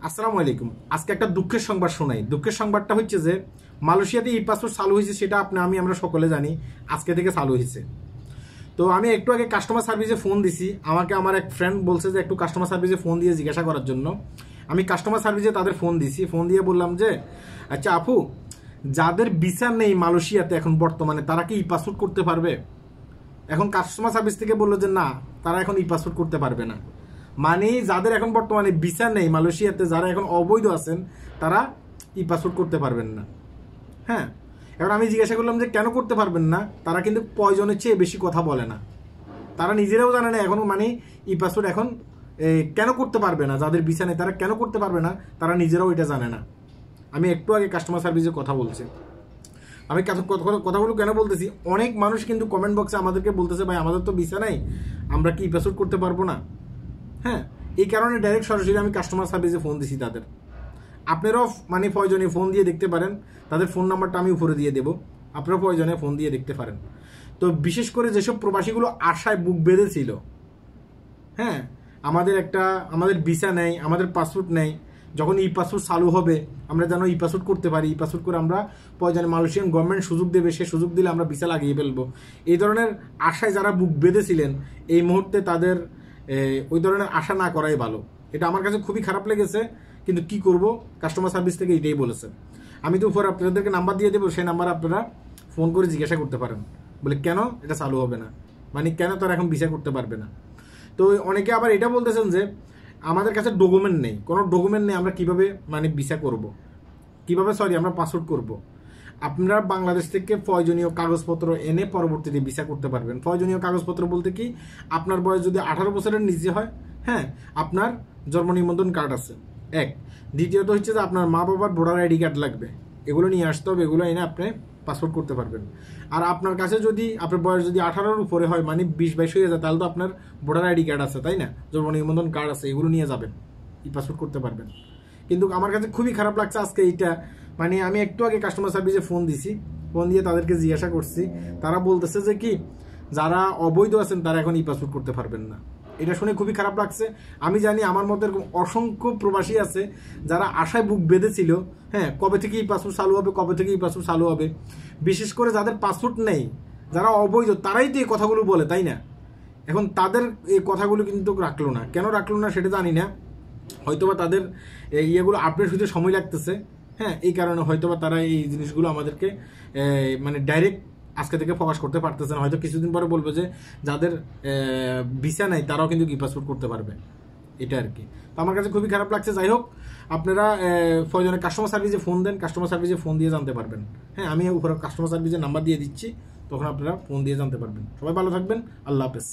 আসসালামু আলাইকুম। আজকে একটা দুঃখের সংবাদ শোনাই। দুঃখের সংবাদটা হচ্ছে যে মালয়েশিয়াতে ই পাসপোর্ট চালু হয়েছে, সেটা আমরা সকলে জানি আজকে থেকে চালু হয়েছে। তো আমি একটু আগে কাস্টমার সার্ভিসে ফোন দিছি, আমাকে আমার এক ফ্রেন্ড বলছে যে একটু কাস্টমার সার্ভিসে ফোন দিয়ে জিজ্ঞাসা করার জন্য। আমি কাস্টমার সার্ভিসে তাদের ফোন দিছি, ফোন দিয়ে বললাম যে আচ্ছা আপু, যাদের ভিসা নেই মালয়েশিয়াতে এখন বর্তমানে, তারা কি ই পাসপোর্ট করতে পারবে? এখন কাস্টমার সার্ভিস থেকে বললো যে না, তারা এখন ই পাসপোর্ট করতে পারবে না। মানে যাদের এখন বর্তমানে ভিসা নেই মালয়েশিয়াতে, যারা এখন অবৈধ আছেন, তারা ই পাসপোর্ট করতে পারবেন না। হ্যাঁ, এবার আমি জিজ্ঞাসা করলাম যে কেন করতে পারবেন না? তারা কিন্তু প্রয়োজনের চেয়ে বেশি কথা বলে না। তারা নিজেরাও জানে না এখন মানে ই পাসপোর্ট এখন কেন করতে পারবে না। যাদের ভিসা নেই তারা কেন করতে পারবে না, তারা নিজেরাও এটা জানে না। আমি একটু আগে কাস্টমার সার্ভিসে কথা বলছি। আমি কথাগুলো কেন বলতেছি, অনেক মানুষ কিন্তু কমেন্ট বক্সে আমাদেরকে বলতেছে ভাই আমাদের তো ভিসা নাই, আমরা কি ই পাসপোর্ট করতে পারবো না। হ্যাঁ, এই কারণে ডাইরেক্ট সরাসরি আমি কাস্টমার সার্ভিসে ফোন দিছি তাদের। আপনারাও মানে প্রয়োজনে ফোন দিয়ে দেখতে পারেন, তাদের ফোন নাম্বারটা আমি উপরে দিয়ে দেবো, আপনারাও প্রয়োজনে ফোন দিয়ে দেখতে পারেন। তো বিশেষ করে যেসব প্রবাসীগুলো আশায় বুক বেঁধেছিল, হ্যাঁ আমাদের ভিসা নেই, আমাদের পাসপোর্ট নেই, যখন ই পাসপোর্ট চালু হবে আমরা যেন ই পাসপোর্ট করতে পারি, ই পাসপোর্ট করে আমরা প্রয়োজনে মালয়েশিয়ান গভর্নমেন্ট সুযোগ দেবে, সে সুযোগ দিলে আমরা ভিসা লাগিয়ে ফেলবো, এই ধরনের আশায় যারা বুক বেঁধেছিলেন, এই মুহূর্তে তাদের ওই ধরনের আশা না করাই ভালো। এটা আমার কাছে খুবই খারাপ লেগেছে, কিন্তু কি করব, কাস্টমার সার্ভিস থেকে এটাই বলেছে। আমি তো উপর আপনাদেরকে নাম্বার দিয়ে দেবো, সেই নাম্বারে আপনারা ফোন করে জিজ্ঞাসা করতে পারেন, বলে কেন এটা চালু হবে না, মানে কেন তারা এখন ভিসা করতে পারবে না। তো অনেকে আবার এটা বলতেছেন যে আমাদের কাছে ডকুমেন্ট নেই, কোনো ডকুমেন্ট নেই, আমরা কিভাবে মানে ভিসা করব, আমরা পাসপোর্ট করব। আপনারা বাংলাদেশ থেকে প্রয়োজনীয় কাগজপত্র এনে পরবর্তীতে ভিসা করতে পারবেন। প্রয়োজনীয় কাগজপত্র বলতে কি, আপনার বয়স যদি 18 বছরের নিচে হয়, হ্যাঁ, আপনার জন্ম নিবন্ধন কার্ড আছে এক। দ্বিতীয়ত হচ্ছে যে আপনার মা বাবার ভোটার আইডি কার্ড লাগবে, এগুলো নিয়ে আসতে হবে, এগুলো এনে আপনি পাসপোর্ট করতে পারবেন। আর আপনার কাছে যদি আপনার বয়স যদি 18-র উপরে হয়, মানে 20-22 হয়ে যায়, তাহলে তো আপনার ভোটার আইডি কার্ড আছে, তাই না, জন্ম নিবন্ধন কার্ড আছে, এগুলো নিয়ে যাবেন, ই পাসপোর্ট করতে পারবেন। কিন্তু আমার কাছে খুবই খারাপ লাগছে আজকে এইটা, মানে আমি একটু আগে কাস্টমার সার্ভিসে ফোন দিছি, ফোন দিয়ে তাদেরকে জিজ্ঞাসা করছি, তারা বলতেছে যে কি যারা অবৈধ আছেন তারা এখন ই পাসপোর্ট করতে পারবেন না। এটা শুনে খুবই খারাপ লাগছে। আমি জানি আমার মধ্যে এরকম অসংখ্য প্রবাসী আছে যারা আশায় বুক বেঁধেছিল, হ্যাঁ, কবে থেকে ই পাসপোর্ট চালু হবে, কবে থেকে ই পাসপোর্ট চালু হবে। বিশেষ করে যাদের পাসপোর্ট নেই, যারা অবৈধ, তারাই তো এই কথাগুলো বলে, তাই না। এখন তাদের এই কথাগুলো কিন্তু রাখলো না, কেন রাখলো না সেটা জানি না। হয়তোবা তাদের ইয়েগুলো আপডেট হতে সময় লাগতেছে, হ্যাঁ, এই কারণে হয়তোবা তারা এই জিনিসগুলো আমাদেরকে মানে ডাইরেক্ট আজকে থেকে প্রকাশ করতে পারতেছে না। হয়তো কিছুদিন পরে বলবে যে যাদের ভিসা নাই তারাও কিন্তু ই পাসপোর্ট করতে পারবে, এটা আর কি। তো আমার কাছে খুবই খারাপ লাগছে। যাই হোক, আপনারা প্রয়োজনে কাস্টমার সার্ভিসে ফোন দেন, কাস্টমার সার্ভিসে ফোন দিয়ে জানতে পারবেন। হ্যাঁ, আমি উপরে কাস্টমার সার্ভিসের নাম্বার দিয়ে দিচ্ছি, তখন আপনারা ফোন দিয়ে জানতে পারবেন। সবাই ভালো থাকবেন, আল্লাহ হাফেজ।